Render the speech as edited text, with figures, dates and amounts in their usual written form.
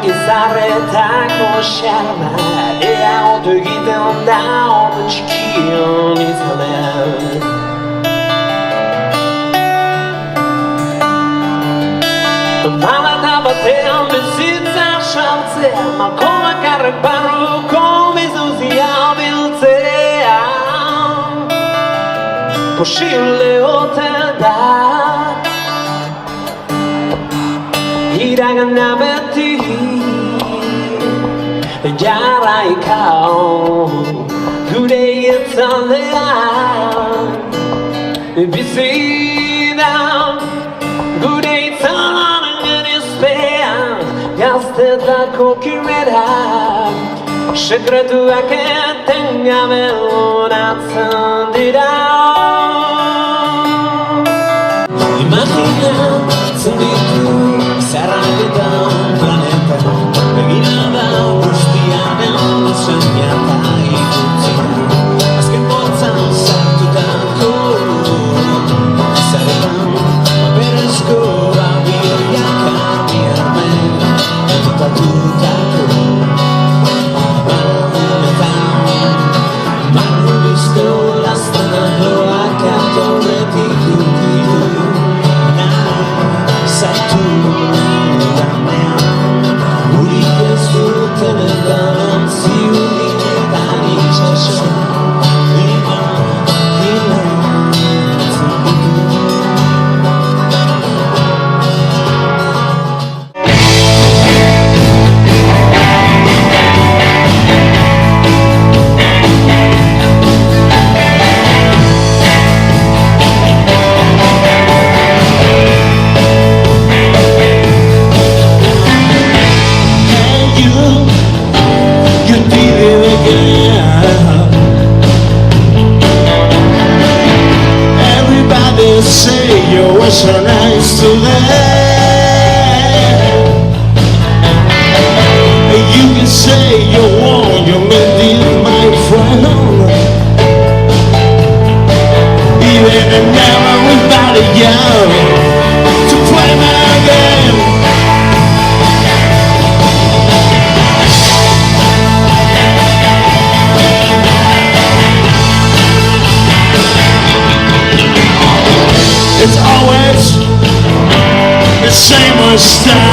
消されたこしゃらな笑顔と生きてんだ俺地球にされMalata bateam besitza szalce Ma kola kare baru komi zuzia vilcea Poszile oteda Hiragana beti Yarai kao Gure yetzalea Bisida Gure yetzalea Gaztetako kimera Sekretuak etengabe horatzen dira Imaginatzen ditu zerraketan planeta Begirada guztiaren usaina eta ikutzia Azken bortzan sartutako zaretan Berezko abioiak abiarmen Tatutako Manu bizko lastana loak atorretik dukidu Zaitu danean Urik ez duten edan ziurietan itxaso Say you were so nice to them You can say you want your mean my friend Even if never without a young To play my game It's always the same old style